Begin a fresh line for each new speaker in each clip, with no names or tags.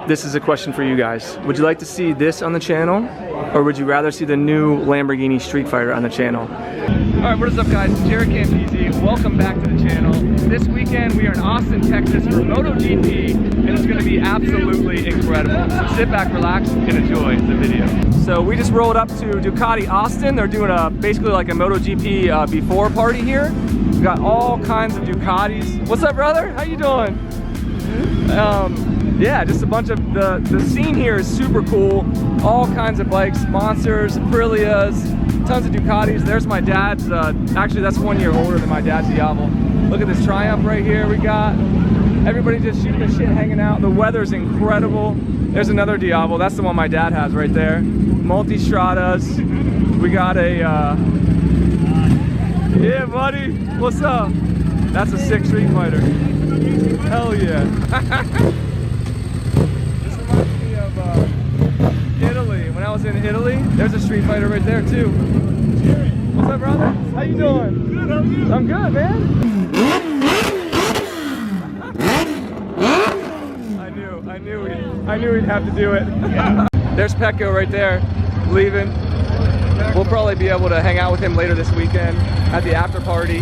this is a question for you guys. Would you like to see this on the channel, or would you rather see the new Lamborghini Street Fighter on the channel? Alright, what is up guys? JaretCampisi. Welcome back to the channel. This weekend we are in Austin, Texas for MotoGP, and it's going to be absolutely incredible. So sit back, relax, and enjoy the video. So we just rolled up to Ducati Austin. They're doing basically like a MotoGP before party here. We got all kinds of Ducatis. What's up, brother? How you doing? Yeah, just a bunch of, the scene here is super cool. All kinds of bikes, monsters, Aprilias, tons of Ducatis. There's my dad's, actually that's 1 year older than my dad's Diavolo. Look at this Triumph right here we got. Everybody just shooting the shit, hanging out. The weather's incredible. There's another Diavolo, that's the one my dad has right there. Multi-Stratas. We got a, yeah buddy, what's up? That's a sick Street Fighter. Hell yeah. This reminds me of Italy. When I was in Italy, there's a Street Fighter right there too. What's up, brother? How you doing? Good, how are you? I'm good, man. I knew he'd have to do it. Yeah. There's Pecco right there, leaving. We'll probably be able to hang out with him later this weekend at the after party.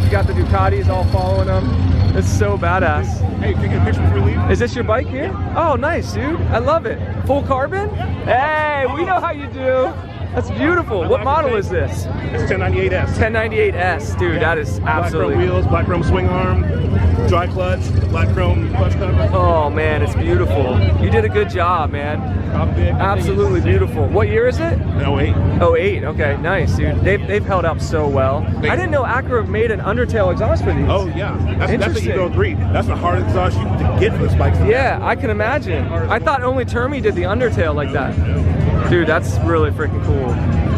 We got the Ducatis all following him. It's so badass.
Hey, taking a picture before we leave?
Is this your bike here? Oh, nice, dude. I love it. Full carbon? Hey, we know how you do. That's beautiful. What model is this?
It's 1098S.
1098S, dude. That is absolutely.
Black chrome wheels, black chrome swing arm, dry clutch, black chrome clutch cover.
Oh man, it's beautiful. You did a good job, man. Absolutely beautiful. What year is it?
08.
08. Okay, nice, dude. They've held up so well. I didn't know Acura made an undertail exhaust for these.
Oh yeah, that's the Evo 3. That's the hardest exhaust you can get for this bike.
Yeah, I can imagine. I thought only Termi did the undertail like that. Dude, that's really freaking cool.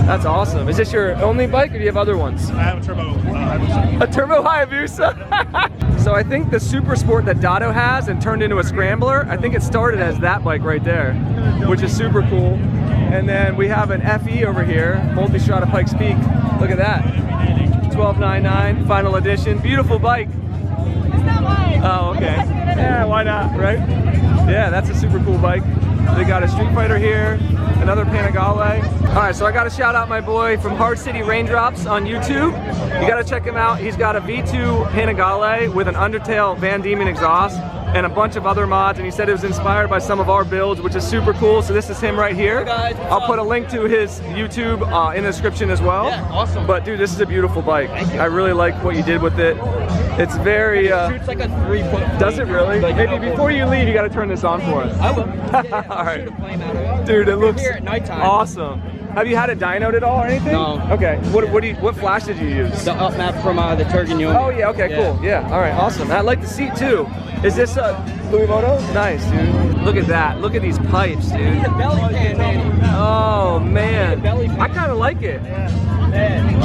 That's awesome. Is this your only bike, or do you have other ones?
I have a turbo Hayabusa.
A turbo Hayabusa? So I think the Super Sport that Dotto has and turned into a scrambler, I think it started as that bike right there, which is super cool. And then we have an FE over here, Multi-Strada Pikes Peak. Look at that. 1299, final edition. Beautiful bike.
It's not mine.
Oh, okay. Yeah, why not, right? Yeah, that's a super cool bike. They got a Street Fighter here, another Panigale. All right, so I got to shout out my boy from Hard City Raindrops on YouTube. You got to check him out. He's got a V2 Panigale with an Undertail Van Diemen exhaust and a bunch of other mods, and he said it was inspired by some of our builds, which is super cool. So this is him right here.
Hey guys,
I'll put a link to his YouTube in the description as well.
Yeah, awesome.
But dude, this is a beautiful bike.
Thank you.
I really like what you did with it. It's very...
It shoots like a 3-foot.
Does it really?
Like,
Maybe before you leave, you got to turn this on for us.
I will.
All right.
Shoot a flame out of it.
Dude, it looks
here at nighttime.
awesome. Have you had it dynoed at all or anything?
No.
Okay. What flash did you use?
The up map from the Turgan Union.
Oh yeah. Okay. Cool. Yeah. All right. Awesome. I like the seat too. Is this a Louis Moto? Nice, dude. Look at that. Look at these pipes, dude.
The belly pan, Manny.
Oh man.
Belly pan.
I kind of like it.
Man.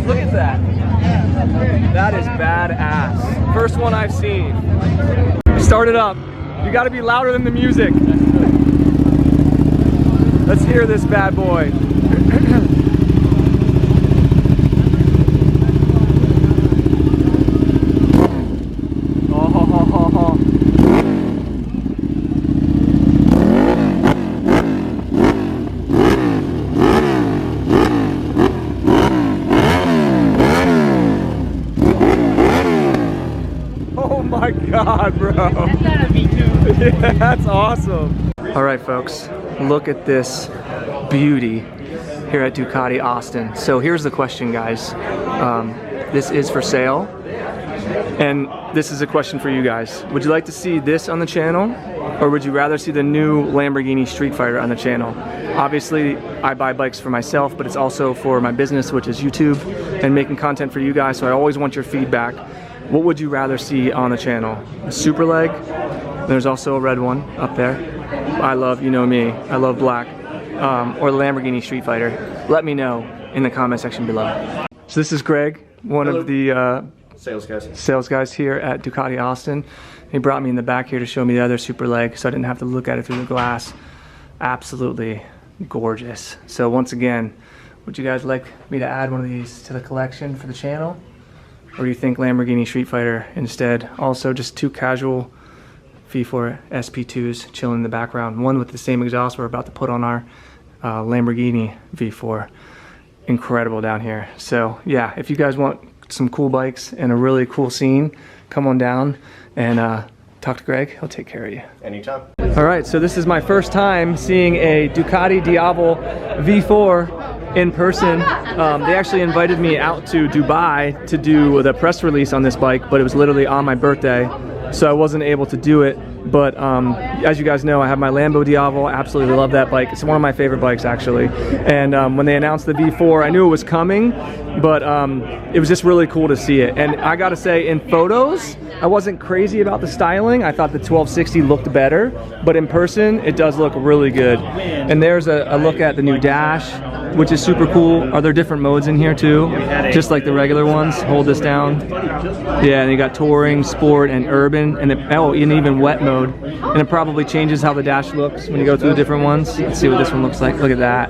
Look at that. That is badass. First one I've seen. Start it up. You got to be louder than the music. Let's hear this bad boy. Oh my God, bro.
That's gotta be too.
Yeah, that's awesome. All right, folks, look at this beauty here at Ducati Austin. So here's the question, guys. This is for sale, and this is a question for you guys. Would you like to see this on the channel, or would you rather see the new Lamborghini Street Fighter on the channel? Obviously, I buy bikes for myself, but it's also for my business, which is YouTube, and making content for you guys, so I always want your feedback. What would you rather see on the channel? A Superleg? There's also a red one up there. I love, you know me, I love black. Or the Lamborghini Street Fighter. Let me know in the comment section below. So this is Greg, one of the sales guys here at Ducati Austin. He brought me in the back here to show me the other Superleg, so I didn't have to look at it through the glass. Absolutely gorgeous. So once again, would you guys like me to add one of these to the collection for the channel? Or do you think Lamborghini Street Fighter instead? Also just two casual V4 SP2s chilling in the background. One with the same exhaust we're about to put on our Lamborghini V4. Incredible down here. So yeah, if you guys want some cool bikes and a really cool scene, come on down and talk to Greg. He'll take care of you.
Anytime.
All right, so this is my first time seeing a Ducati Diavolo V4 in person. They actually invited me out to Dubai to do the press release on this bike, but it was literally on my birthday, so I wasn't able to do it. But as you guys know, I have my Lambo Diavolo. Absolutely love that bike. It's one of my favorite bikes, actually. And when they announced the V4, I knew it was coming, but it was just really cool to see it. And I gotta say, in photos, I wasn't crazy about the styling. I thought the 1260 looked better, but in person, it does look really good. And there's a look at the new dash, which is super cool. Are there different modes in here too? Just like the regular ones. Hold this down. Yeah, and you got touring, sport, and urban, and and even wet mode. And it probably changes how the dash looks when you go through the different ones. Let's see what this one looks like. Look at that.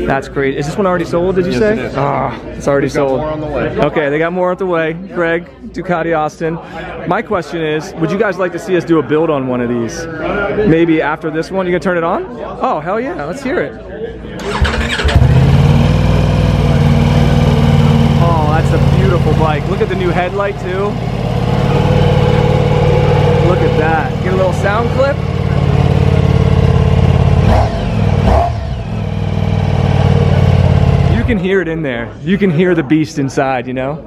That's great. Is this one already sold, did you say?
It is.
Ah, it's already sold.
More on the way.
Okay, they got more on the way. Greg, Ducati Austin. My question is, would you guys like to see us do a build on one of these? Maybe after this one? You gonna turn it on? Oh, hell yeah, let's hear it. Oh, that's a beautiful bike. Look at the new headlight too. Look at that. Get a little sound clip. You can hear it in there. You can hear the beast inside, you know?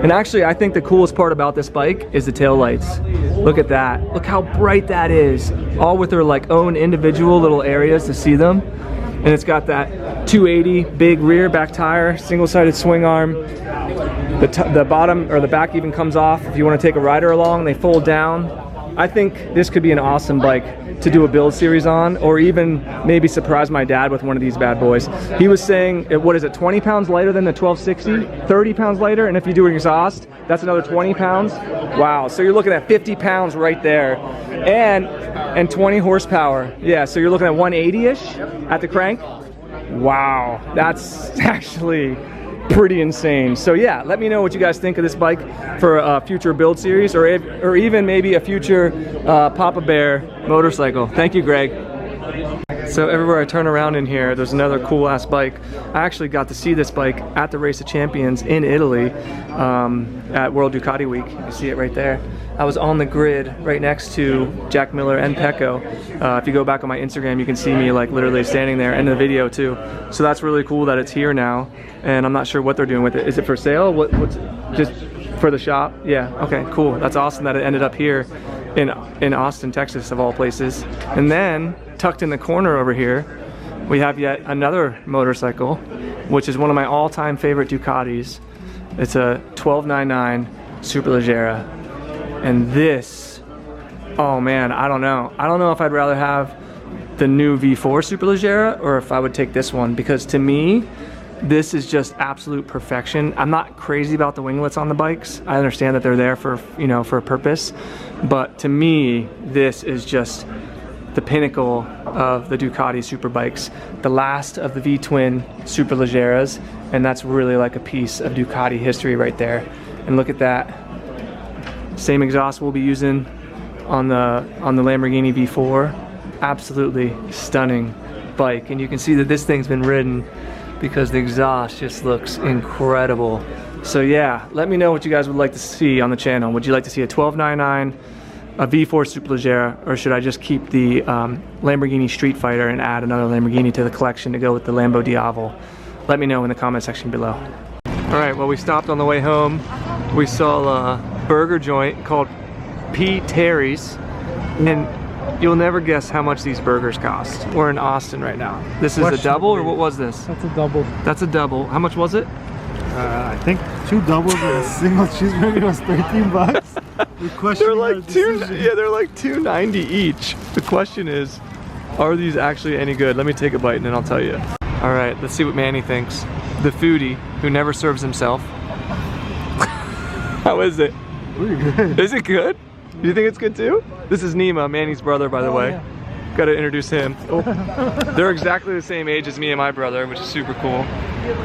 And actually, I think the coolest part about this bike is the taillights. Look at that. Look how bright that is. All with their like own individual little areas to see them. And it's got that 280 big rear back tire, single-sided swing arm. The bottom or the back even comes off if you want to take a rider along. They fold down. I think this could be an awesome bike to do a build series on, or even maybe surprise my dad with one of these bad boys. He was saying, what is it, 20 pounds lighter than the 1260? 30 pounds lighter, and if you do an exhaust, that's another 20 pounds. Wow, so you're looking at 50 pounds right there. And 20 horsepower. Yeah, so you're looking at 180-ish at the crank. Wow, that's actually pretty insane. So yeah, let me know what you guys think of this bike for a future build series, or even maybe a future Papa Bear motorcycle. Thank you, Greg. So everywhere I turn around in here, there's another cool ass bike. I actually got to see this bike at the Race of Champions in Italy at World Ducati Week. You see it right there. I was on the grid right next to Jack Miller and Pecco. If you go back on my Instagram, you can see me like literally standing there, and the video too. So that's really cool that it's here now, and I'm not sure what they're doing with it. Is it for sale? What's just for the shop? Yeah, okay, cool. That's awesome that it ended up here in Austin, Texas, of all places. And then tucked in the corner over here, we have yet another motorcycle, which is one of my all-time favorite Ducatis. It's a 1299 Superleggera. And this, oh man, I don't know. I don't know if I'd rather have the new V4 Superleggera or if I would take this one, because to me, this is just absolute perfection. I'm not crazy about the winglets on the bikes. I understand that they're there for, you know, for a purpose, but to me, this is just the pinnacle of the Ducati superbikes, the last of the V-twin Superleggeras, and that's really like a piece of Ducati history right there. And look at that. Same exhaust we'll be using on the Lamborghini V4. Absolutely stunning bike, and you can see that this thing's been ridden because the exhaust just looks incredible. So yeah, let me know what you guys would like to see on the channel. Would you like to see a 1299, a V4 Superleggera, or should I just keep the Lamborghini Street Fighter and add another Lamborghini to the collection to go with the Lambo Diavolo? Let me know in the comment section below. All right, well, we stopped on the way home. We saw a burger joint called P. Terry's, and you'll never guess how much these burgers cost. We're in Austin right now. This is a double, or what was this?
That's a double.
That's a double. How much was it?
I think 2 doubles and a single cheeseburger was 13 bucks.
They're like they're like $2.90 each. The question is, are these actually any good? Let me take a bite and then I'll tell you. All right, let's see what Manny thinks. The foodie who never serves himself. How is it?
Pretty good.
Is it good? Do you think it's good too? This is Nima, Manny's brother, by the way.
Yeah.
Gotta introduce him. Oh. They're exactly the same age as me and my brother, which is super cool.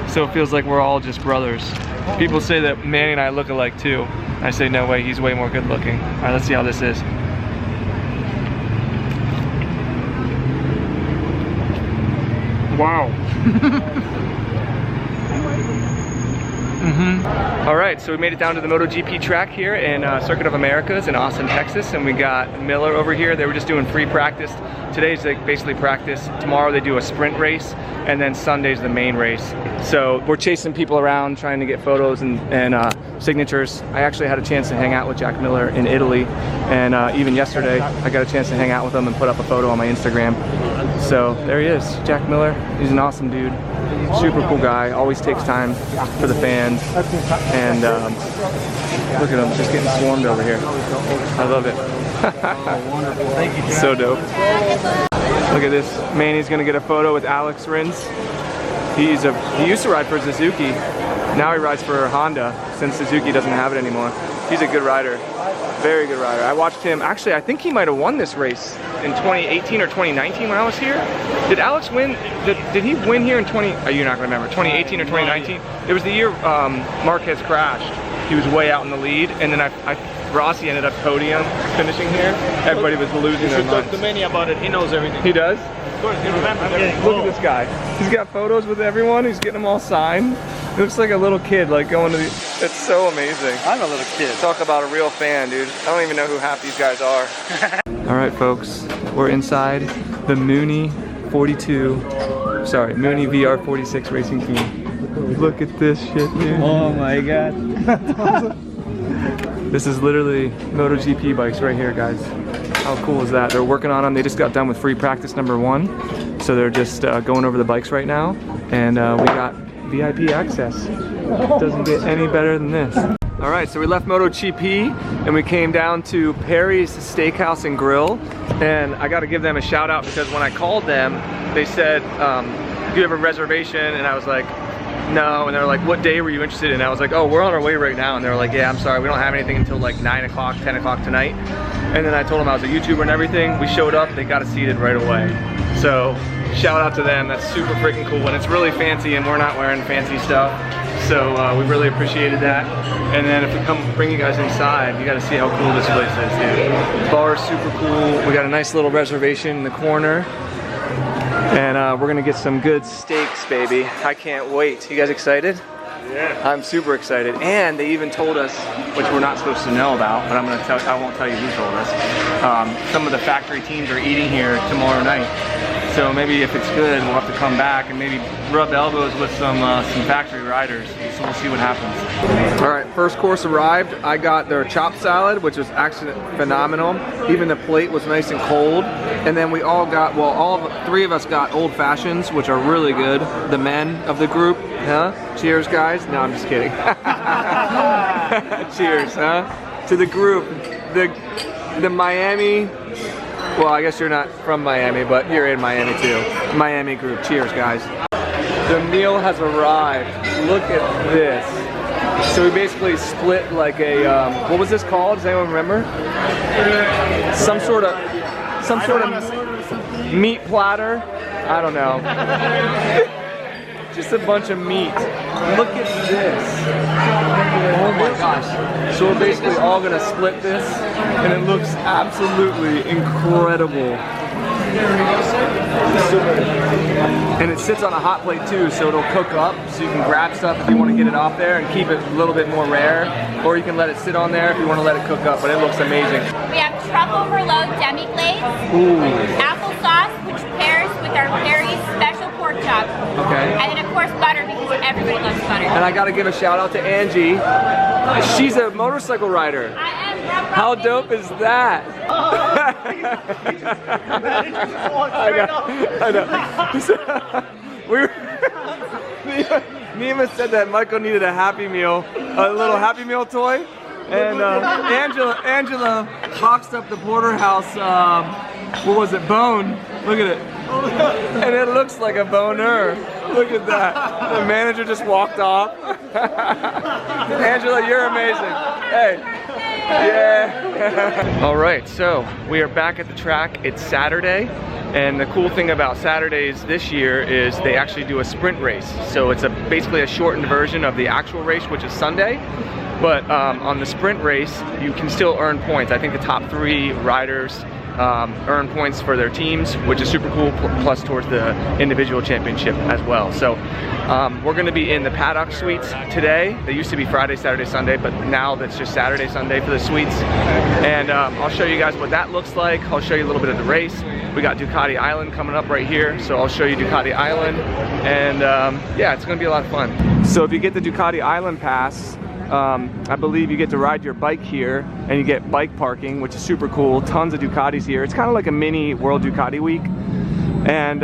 So it feels like we're all just brothers. People say that Manny and I look alike too. I say no way, he's way more good looking. All right, let's see how this is.
Wow.
All right, so we made it down to the MotoGP track here in Circuit of Americas in Austin, Texas, and we got Miller over here. They were just doing free practice. Today's like basically practice. Tomorrow they do a sprint race, and then Sunday's the main race. So we're chasing people around, trying to get photos and signatures. I actually had a chance to hang out with Jack Miller in Italy, and even yesterday I got a chance to hang out with him and put up a photo on my Instagram. So there he is, Jack Miller. He's an awesome dude. Super cool guy, always takes time for the fans, and look at him, just getting swarmed over here. I love it.
Thank you, Jack.
So dope. Look at this, Manny's gonna get a photo with Alex Rins. He used to ride for Suzuki, now he rides for Honda since Suzuki doesn't have it anymore. He's a good rider, very good rider. I watched him, actually I think he might have won this race in 2018 or 2019 when I was here. Did Alex win, did he win here in you're not gonna remember, 2018 or 2019? It was the year Marquez crashed. He was way out in the lead, and then Rossi ended up podium finishing here. Everybody was losing their minds.
Talk to Manny about it, he knows everything.
He does?
Of course, he remembers everything.
Look at this guy. He's got photos with everyone, he's getting them all signed. He looks like a little kid, like going to the, it's so amazing.
I'm a little kid.
Talk about a real fan, dude. I don't even know who half these guys are. All right, folks, we're inside the Mooney Mooney VR46 racing team. Look at this shit, dude.
Oh my god.
This is literally MotoGP bikes right here, guys. How cool is that? They're working on them. They just got done with free practice #1. So they're just going over the bikes right now. And we got VIP access. Doesn't get any better than this. All right, so we left MotoGP and we came down to Perry's Steakhouse and Grill. And I gotta give them a shout out because when I called them, they said, do you have a reservation? And I was like, no. And they're like, what day were you interested in? And I was like, oh, we're on our way right now. And they're like, yeah, I'm sorry, we don't have anything until like 9 o'clock, 10 o'clock tonight. And then I told them I was a YouTuber and everything. We showed up, they got us seated right away. So shout out to them, that's super freaking cool. And it's really fancy and we're not wearing fancy stuff. So we really appreciated that. And then if we come bring you guys inside, you gotta see how cool this place is, dude. Bar is super cool. We got a nice little reservation in the corner. And we're gonna get some good steaks, baby. I can't wait. You guys excited?
Yeah.
I'm super excited. And they even told us, which we're not supposed to know about, but I won't tell you who told us. Some of the factory teams are eating here tomorrow night. So maybe if it's good, we'll have to come back and maybe rub elbows with some factory riders. So we'll see what happens. All right, first course arrived. I got their chopped salad, which was actually phenomenal. Even the plate was nice and cold. And then we all got, well, three of us got old fashions, which are really good. The men of the group, huh? Cheers, guys. No, I'm just kidding. Cheers, huh? To the group, the Miami. Well, I guess you're not from Miami, but you're in Miami too. Miami group, cheers guys. The meal has arrived. Look at this. So we basically split like a, what was this called? Does anyone remember? Some sort of meat platter. I don't know. Just a bunch of meat. Look at this. Oh my gosh. So we're basically all gonna split this, and it looks absolutely incredible. And it sits on a hot plate too, so it'll cook up, so you can grab stuff if you want to get it off there and keep it a little bit more rare, or you can let it sit on there if you want to let it cook up, but it looks amazing.
We have truffle overload demi-glaze, applesauce, which pairs with our Perry's special pork chop.
Okay.
And then of course butter, because everybody loves butter.
And I gotta give a shout out to Angie. She's a motorcycle rider.
I am from
How dope is that? I know. Nima said that Michael needed a Happy Meal, a little Happy Meal toy, and Angela boxed up the porterhouse. What was it? Bone. Look at it. And it looks like a boner. Look at that. The manager just walked off. Angela, you're amazing. Hey. Yeah. All right, so we are back at the track. It's Saturday, and the cool thing about Saturdays this year is they actually do a sprint race. So it's basically a shortened version of the actual race, which is Sunday. But on the sprint race, you can still earn points. I think the top 3 riders earn points for their teams, which is super cool, plus towards the individual championship as well. So we're gonna be in the paddock suites today. They used to be Friday, Saturday, Sunday, but now that's just Saturday, Sunday for the suites. And I'll show you guys what that looks like. I'll show you a little bit of the race. We got Ducati Island coming up right here, so I'll show you Ducati Island. And yeah, it's gonna be a lot of fun. So if you get the Ducati Island pass, I believe you get to ride your bike here, and you get bike parking, which is super cool. Tons of Ducatis here. It's kind of like a mini World Ducati Week. And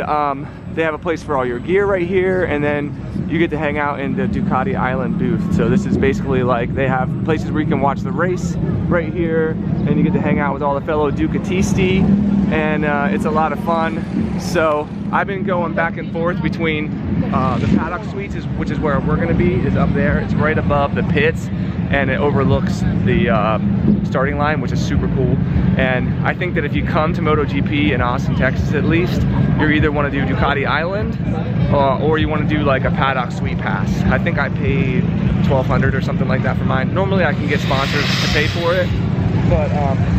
they have a place for all your gear right here, and then you get to hang out in the Ducati Island booth. So this is basically like, they have places where you can watch the race right here, and you get to hang out with all the fellow Ducatisti, and it's a lot of fun. So I've been going back and forth between the paddock suites, which is where we're gonna be, is up there. It's right above the pits, and it overlooks the starting line, which is super cool. And I think that if you come to MotoGP in Austin, Texas at least, you either want to do Ducati Island or you want to do like a paddock suite pass. I think I paid $1,200 or something like that for mine. Normally I can get sponsors to pay for it, but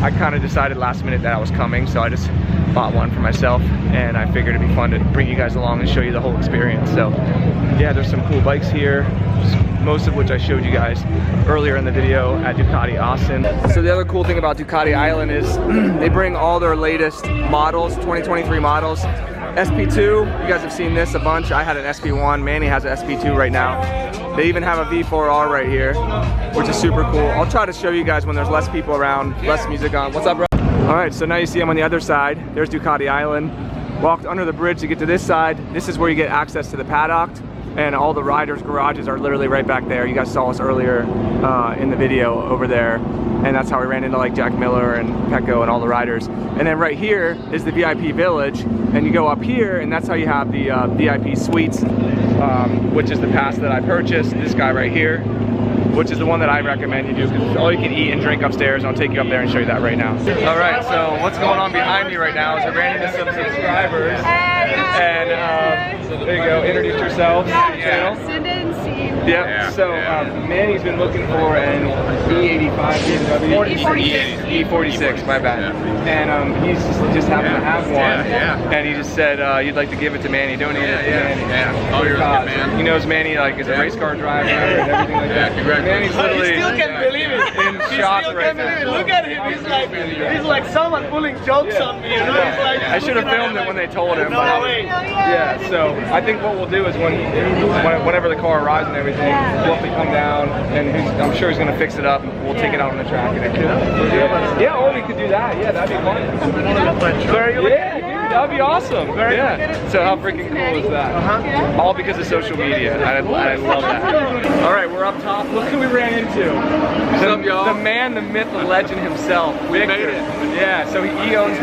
I kind of decided last minute that I was coming, so I just bought one for myself, and I figured it'd be fun to bring you guys along and show you the whole experience. So yeah, there's some cool bikes here, most of which I showed you guys earlier in the video at Ducati Austin. So the other cool thing about Ducati Island is they bring all their latest models, 2023 models. SP2, you guys have seen this a bunch. I had an SP1, Manny has an SP2 right now. They even have a V4R right here, which is super cool. I'll try to show you guys when there's less people around, less music on. What's up, bro? All right, so now you see I'm on the other side. There's Ducati Island. Walked under the bridge to get to this side. This is where you get access to the paddock, and all the riders' garages are literally right back there. You guys saw us earlier in the video over there, and that's how we ran into like Jack Miller and Pecco and all the riders. And then right here is the VIP Village, and you go up here, and that's how you have the VIP Suites, which is the pass that I purchased. This guy right here, which is the one that I recommend you do, because all you can eat and drink upstairs. I'll take you up there and show you that right now. All right, so what's going on behind me right now is I ran into some subscribers, and there you go, introduce yourselves.
Cindy and Steve.
Yep, so Manny's been looking for an E85 BMW. E46, my bad. And he's just happened to have one, and he just said you'd like to give it to Manny, donate it to Manny.
Oh, you're a good man.
He knows Manny like is a race car driver and everything like that. Manny's literally
He still can't believe it.
in shock right now.
Look at him. He's like someone pulling jokes on me. You know? He's like,
I should have filmed it when they told him.
No
but
way.
yeah, so I think what we'll do is whenever the car arrives and everything, we'll have to come down, and I'm sure he's going to fix it up, and we'll take it out on the track and everything. Yeah, or we could do that. Yeah, that'd be fun. Yeah, dude, that'd be awesome. Yeah. So how freaking cool is that? All because of social media. I love that. All right, we're up top. Look who we ran into. The man, the myth, the legend himself. We made it. Yeah, so he owns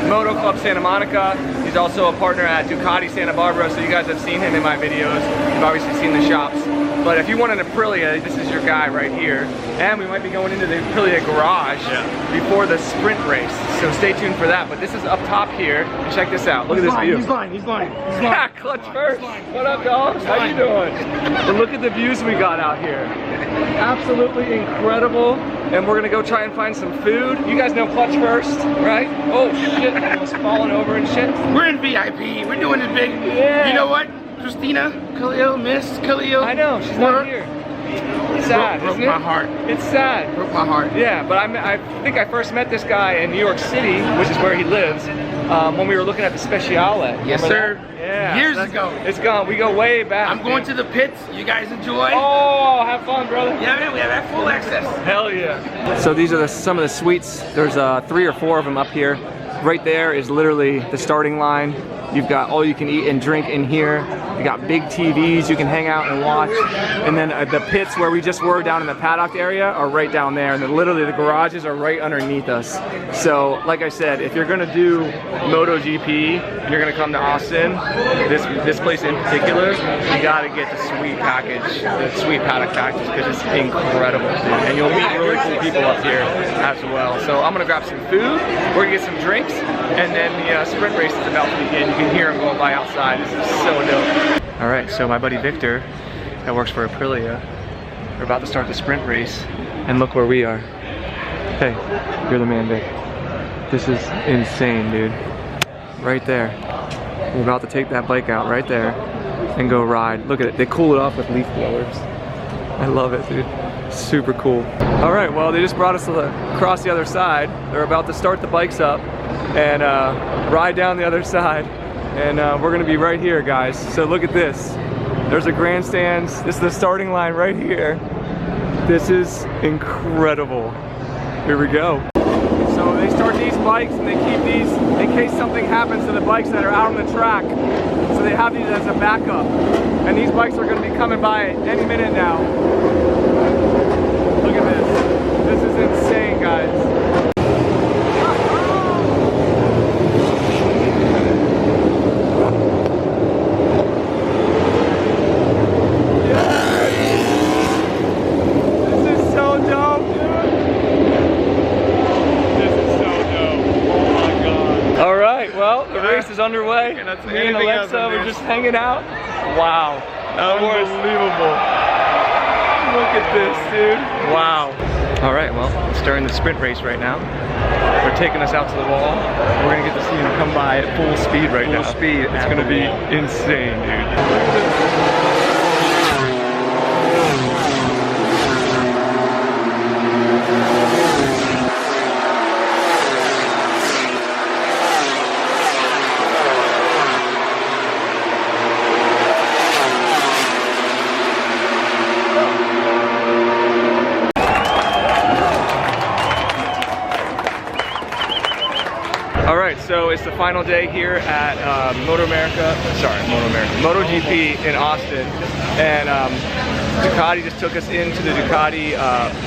Moto Club Santa Monica. He's also a partner at Ducati Santa Barbara, so you guys have seen him in my videos. You've obviously seen the shops. But if you want an Aprilia, this is your guy right here. And we might be going into the Aprilia garage before the sprint race. So stay tuned for that. But this is up top here. And check this out. Look at this view.
He's blind.
Clutch first. What up, dogs? How you doing? But look at the views we got out here. Absolutely incredible. And we're gonna go try and find some food. You guys know Clutch First, right? Oh shit, almost falling over and shit.
We're in VIP. We're doing it big.
Yeah.
You know what? Christina Khalil, Miss Khalil.
I know, she's not here. It's sad,
broke
isn't it?
my heart.
It's sad.
Broke my heart.
Yeah, but I think I first met this guy in New York City, which is where he lives, when we were looking at the Speciale.
Yes, sir.
Yeah.
Years ago.
It's gone. We go way back.
I'm going to the pits. You guys enjoy?
Oh, have fun, brother.
Yeah, man. We have full access.
Hell yeah. So these are some of the suites. There's 3 or 4 of them up here. Right there is literally the starting line. You've got all you can eat and drink in here. You got big TVs you can hang out and watch. And then the pits where we just were down in the paddock area are right down there. And then literally the garages are right underneath us. So like I said, if you're gonna do MotoGP, you're gonna come to Austin, this place in particular, you gotta get the suite package, the suite paddock package, because it's incredible, dude. And you'll meet really cool people up here as well. So I'm gonna grab some food, we're gonna get some drinks, and then the sprint race is about to begin. You can hear them going by outside. This is so dope. All right, so my buddy Victor, that works for Aprilia, we're about to start the sprint race, and look where we are. Hey, you're the man, Vic. This is insane, dude. Right there. We're about to take that bike out right there and go ride. Look at it. They cool it off with leaf blowers. I love it, dude. Super cool. All right, well, they just brought us across the other side. They're about to start the bikes up and ride down the other side. And we're gonna be right here, guys. So look at this. There's the grandstands. This is the starting line right here. This is incredible. Here we go. So they start these bikes and they keep these in case something happens to the bikes that are out on the track. So they have these as a backup. And these bikes are gonna be coming by any minute now. Look at this. This is insane, guys. Is underway. Me and Alexa were just hanging out. Wow. Unbelievable. Look at this, dude. Wow. All right, well, it's during the sprint race right now. They're taking us out to the wall. We're gonna get to see them come by at full speed right now. Full speed. It's gonna be insane, dude. So it's the final day here at MotoGP in Austin, and Ducati just took us into the Ducati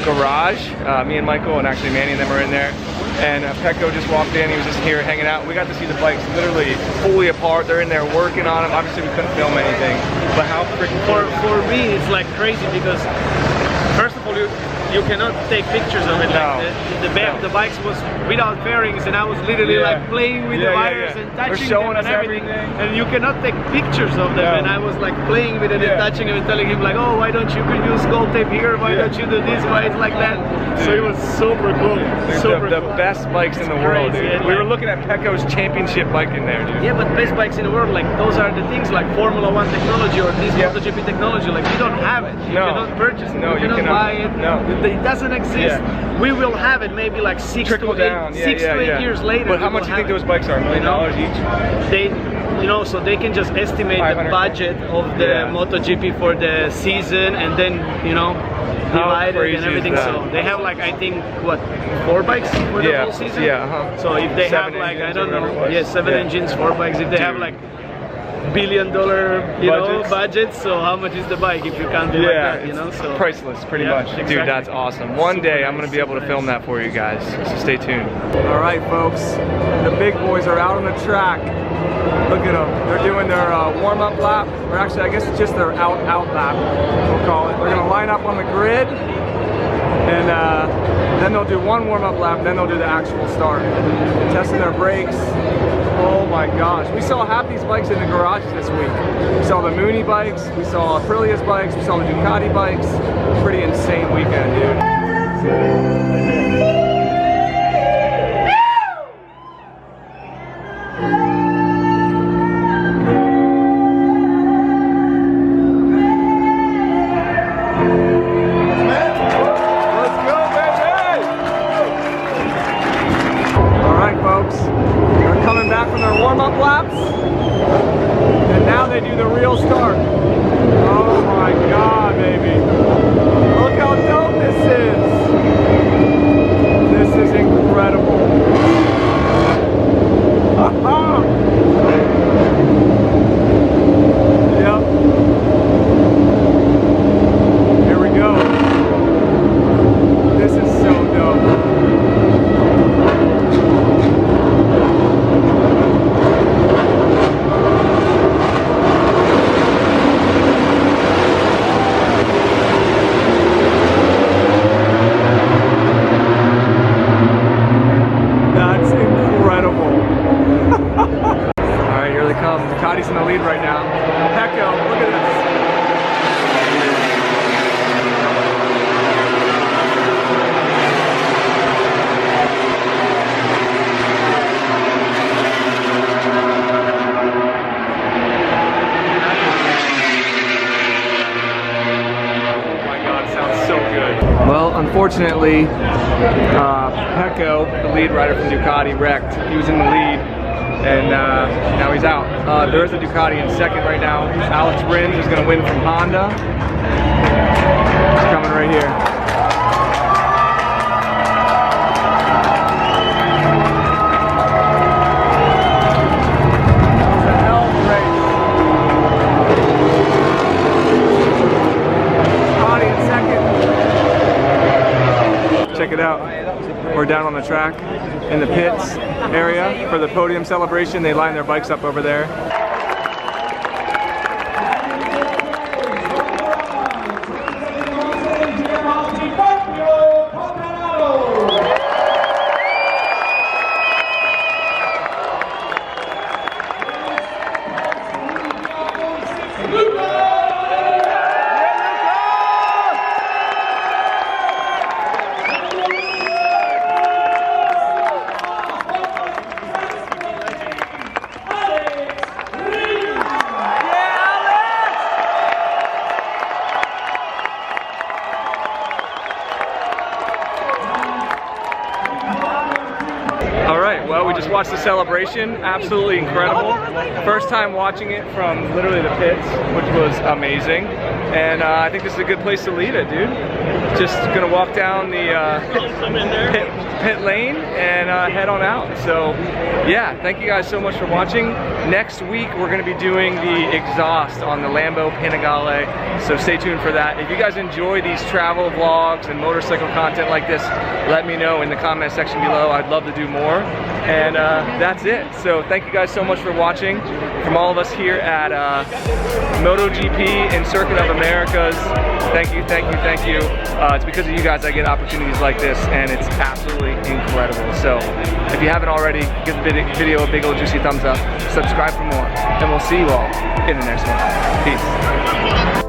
garage. Me and Michael and actually Manny and them are in there, and Pecco just walked in. He was just here hanging out. We got to see the bikes literally fully apart. They're in there working on them. Obviously we couldn't film anything, but how freaking cool.
For me it's like crazy because first of all you cannot take pictures of it.
No.
Like the bikes was without bearings, and I was literally like playing with the wires and touching them and everything. And you cannot take pictures of them. And I was like playing with it and touching them and telling him like, oh, why don't you use gold tape here? Why don't you do this? Why it's like that? Dude. So it was super cool.
The best bikes in the world, dude.
Yeah,
we were looking at Pecco's championship bike in there, dude.
Yeah, but best bikes in the world, like those are the things like Formula 1 technology or this MotoGP technology. Like you don't have it. You cannot purchase it. You cannot buy it.
No.
It doesn't exist. We will have it maybe like 6 to 8 years later.
But how much do you think those bikes are? $1 million each?
They, so they can just estimate the budget of the MotoGP for the season, and then divide it and everything. So they have like I think what 4 bikes for the whole season. So if they have like I don't know, 7 engines, 4 bikes. If they have like $1 billion budget, so how much is the bike if you can't do like that, so
priceless pretty much. Exactly. Dude, that's awesome. One day I'm gonna be able to film that for you guys, so stay tuned. All right, folks, the big boys are out on the track. Look at them. They're doing their warm-up lap, or actually I guess it's just their out lap, we'll call it. They're gonna line up on the grid, and then they'll do one warm-up lap, and then they'll do the actual start. Testing their brakes. Oh my gosh, we saw half these bikes in the garages this week. We saw the Mooney bikes, we saw Aprilia's bikes, we saw the Ducati bikes. Pretty insane weekend, dude. Warm-up laps, and now they do the real start. Oh my god, baby. Look how dope this is. This is incredible. Yep. Here we go. This is so dope.
good.
Well, unfortunately, Pecco, the lead rider from Ducati, wrecked. He was in the lead, and now he's out. There is a Ducati in second right now. Alex Rins is going to win from Honda. He's coming right here. Check it out. We're down on the track in the pits area for the podium celebration. They line their bikes up over there. Well, we just watched the celebration, absolutely incredible. First time watching it from literally the pits, which was amazing. And I think this is a good place to leave it, dude. Just gonna walk down the pit lane and head on out. So yeah, thank you guys so much for watching. Next week, we're gonna be doing the exhaust on the Lambo Panigale. So stay tuned for that. If you guys enjoy these travel vlogs and motorcycle content like this, let me know in the comment section below. I'd love to do more. And that's it. So thank you guys so much for watching. From all of us here at MotoGP and Circuit of Americas, thank you, thank you, thank you. It's because of you guys I get opportunities like this, and it's absolutely incredible. So if you haven't already, give the video a big old juicy thumbs up, subscribe for more, and we'll see you all in the next one. Peace.